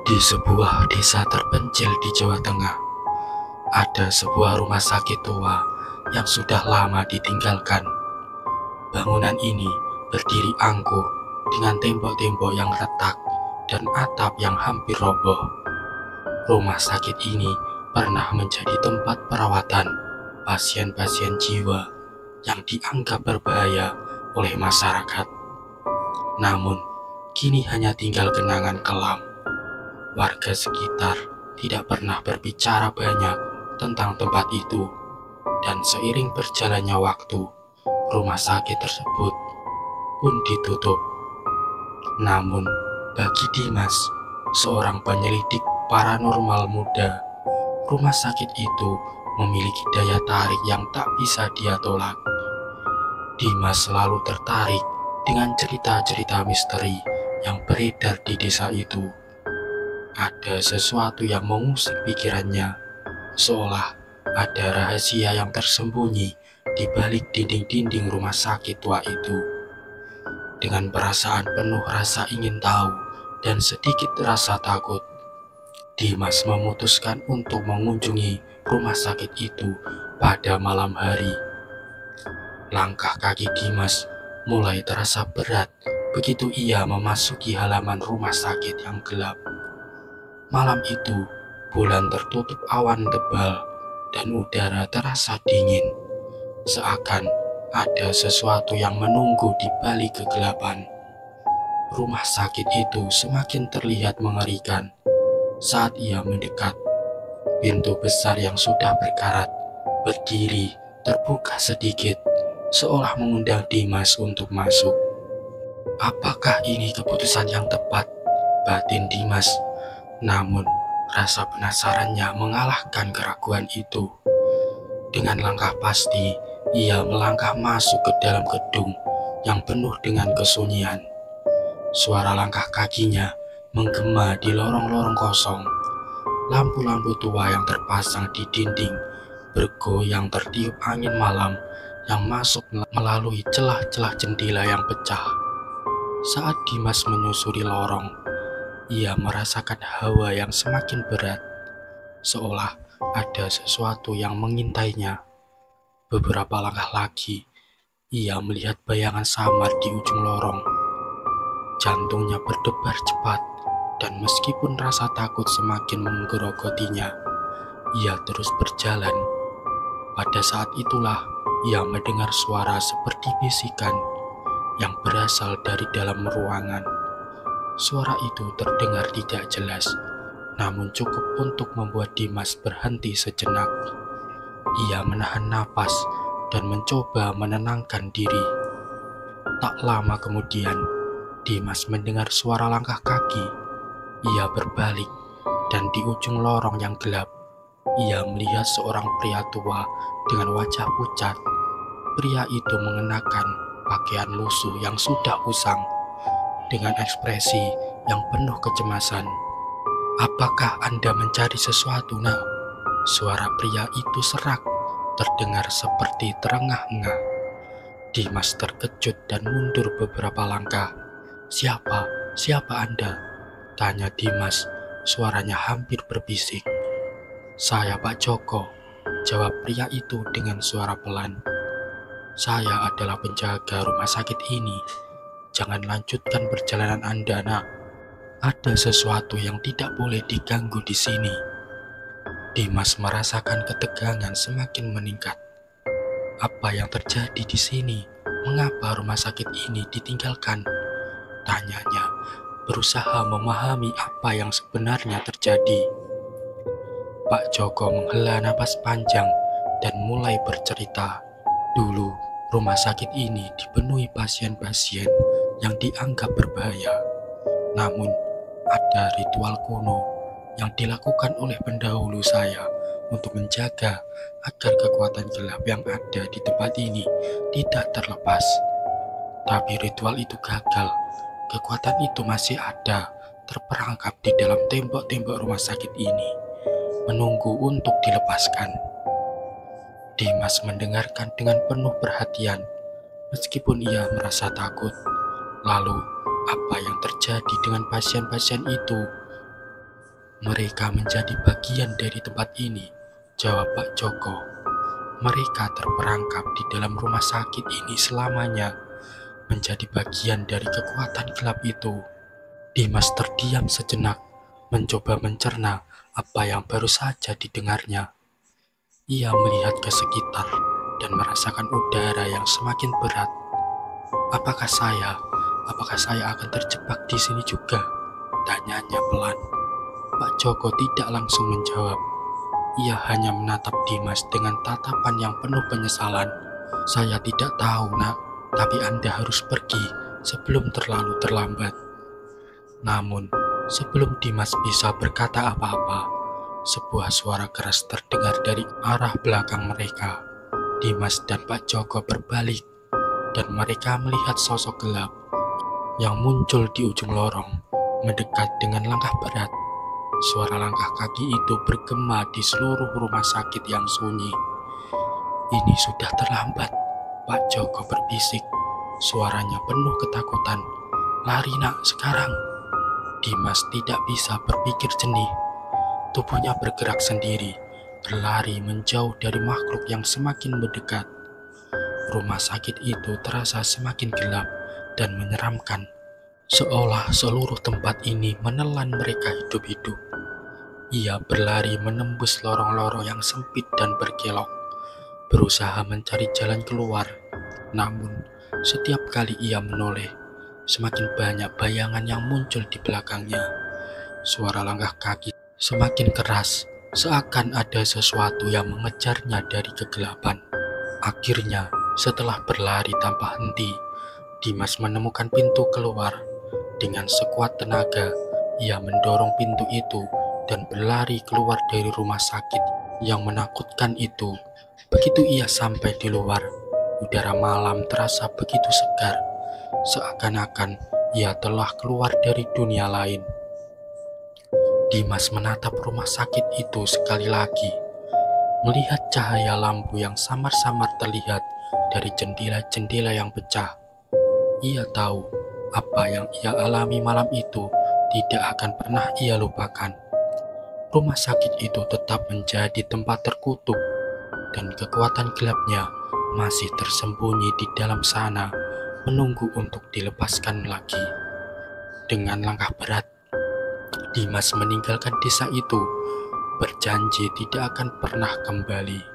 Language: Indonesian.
Di sebuah desa terpencil di Jawa Tengah, ada sebuah rumah sakit tua yang sudah lama ditinggalkan. Bangunan ini berdiri angkuh dengan tembok-tembok yang retak dan atap yang hampir roboh. Rumah sakit ini pernah menjadi tempat perawatan pasien-pasien jiwa yang dianggap berbahaya oleh masyarakat. Namun, kini hanya tinggal kenangan kelam. Warga sekitar tidak pernah berbicara banyak tentang tempat itu, dan seiring berjalannya waktu, rumah sakit tersebut pun ditutup. Namun, bagi Dimas, seorang penyelidik paranormal muda, rumah sakit itu memiliki daya tarik yang tak bisa dia tolak. Dimas selalu tertarik dengan cerita-cerita misteri yang beredar di desa itu. Ada sesuatu yang mengusik pikirannya, seolah ada rahasia yang tersembunyi di balik dinding-dinding rumah sakit tua itu. Dengan perasaan penuh rasa ingin tahu dan sedikit rasa takut, Dimas memutuskan untuk mengunjungi rumah sakit itu pada malam hari. Langkah kaki Dimas mulai terasa berat begitu ia memasuki halaman rumah sakit yang gelap. Malam itu, bulan tertutup awan tebal dan udara terasa dingin. Seakan ada sesuatu yang menunggu di balik kegelapan. Rumah sakit itu semakin terlihat mengerikan saat ia mendekat. Pintu besar yang sudah berkarat berdiri terbuka sedikit, seolah mengundang Dimas untuk masuk. Apakah ini keputusan yang tepat? Batin Dimas. Namun, rasa penasarannya mengalahkan keraguan itu. Dengan langkah pasti, ia melangkah masuk ke dalam gedung yang penuh dengan kesunyian. Suara langkah kakinya menggema di lorong-lorong kosong. Lampu-lampu tua yang terpasang di dinding bergoyang tertiup angin malam yang masuk melalui celah-celah jendela yang pecah. Saat Dimas menyusuri lorong, ia merasakan hawa yang semakin berat, seolah ada sesuatu yang mengintainya. Beberapa langkah lagi, ia melihat bayangan samar di ujung lorong. Jantungnya berdebar cepat, dan meskipun rasa takut semakin menggerogotinya, ia terus berjalan. Pada saat itulah, ia mendengar suara seperti bisikan yang berasal dari dalam ruangan. Suara itu terdengar tidak jelas, namun cukup untuk membuat Dimas berhenti sejenak. Ia menahan napas dan mencoba menenangkan diri. Tak lama kemudian, Dimas mendengar suara langkah kaki. Ia berbalik, dan di ujung lorong yang gelap, ia melihat seorang pria tua dengan wajah pucat. Pria itu mengenakan pakaian lusuh yang sudah usang. Dengan ekspresi yang penuh kecemasan. "Apakah Anda mencari sesuatu, nak?" Suara pria itu serak, terdengar seperti terengah-engah. Dimas terkejut dan mundur beberapa langkah. Siapa Anda?" tanya Dimas, suaranya hampir berbisik. "Saya Pak Joko," jawab pria itu dengan suara pelan. "Saya adalah penjaga rumah sakit ini. Jangan lanjutkan perjalanan Anda, nak. Ada sesuatu yang tidak boleh diganggu di sini." Dimas merasakan ketegangan semakin meningkat. Apa yang terjadi di sini? Mengapa rumah sakit ini ditinggalkan? Tanyanya, berusaha memahami apa yang sebenarnya terjadi. Pak Joko menghela napas panjang dan mulai bercerita. Dulu, rumah sakit ini dipenuhi pasien-pasien yang dianggap berbahaya. Namun, ada ritual kuno yang dilakukan oleh pendahulu saya untuk menjaga agar kekuatan gelap yang ada di tempat ini tidak terlepas. Tapi ritual itu gagal. Kekuatan itu masih ada, terperangkap di dalam tembok-tembok rumah sakit ini, menunggu untuk dilepaskan. Dimas mendengarkan dengan penuh perhatian, meskipun ia merasa takut. Lalu, apa yang terjadi dengan pasien-pasien itu? Mereka menjadi bagian dari tempat ini, jawab Pak Joko. Mereka terperangkap di dalam rumah sakit ini selamanya, menjadi bagian dari kekuatan gelap itu. Dimas terdiam sejenak, mencoba mencerna apa yang baru saja didengarnya. Ia melihat ke sekitar dan merasakan udara yang semakin berat. Apakah saya akan terjebak di sini juga? Tanyanya pelan. Pak Joko tidak langsung menjawab. Ia hanya menatap Dimas dengan tatapan yang penuh penyesalan. Saya tidak tahu, Nak, tapi Anda harus pergi sebelum terlalu terlambat. Namun, sebelum Dimas bisa berkata apa-apa, sebuah suara keras terdengar dari arah belakang mereka. Dimas dan Pak Joko berbalik, dan mereka melihat sosok gelap yang muncul di ujung lorong, mendekat dengan langkah berat. Suara langkah kaki itu bergema di seluruh rumah sakit yang sunyi. Ini sudah terlambat, Pak Joko berbisik. Suaranya penuh ketakutan. Lari, Nak, sekarang. Dimas tidak bisa berpikir jernih. Tubuhnya bergerak sendiri, berlari menjauh dari makhluk yang semakin mendekat. Rumah sakit itu terasa semakin gelap dan menyeramkan, seolah seluruh tempat ini menelan mereka hidup-hidup. Ia berlari menembus lorong-lorong yang sempit dan berkelok, berusaha mencari jalan keluar. Namun, setiap kali ia menoleh, semakin banyak bayangan yang muncul di belakangnya. Suara langkah kaki semakin keras, seakan ada sesuatu yang mengejarnya dari kegelapan. Akhirnya, setelah berlari tanpa henti, Dimas menemukan pintu keluar. Dengan sekuat tenaga, ia mendorong pintu itu dan berlari keluar dari rumah sakit yang menakutkan itu. Begitu ia sampai di luar, udara malam terasa begitu segar, seakan-akan ia telah keluar dari dunia lain. Dimas menatap rumah sakit itu sekali lagi, melihat cahaya lampu yang samar-samar terlihat dari jendela-jendela yang pecah. Ia tahu apa yang ia alami malam itu tidak akan pernah ia lupakan. Rumah sakit itu tetap menjadi tempat terkutuk, dan kekuatan gelapnya masih tersembunyi di dalam sana, menunggu untuk dilepaskan lagi. Dengan langkah berat, Dimas meninggalkan desa itu, berjanji tidak akan pernah kembali.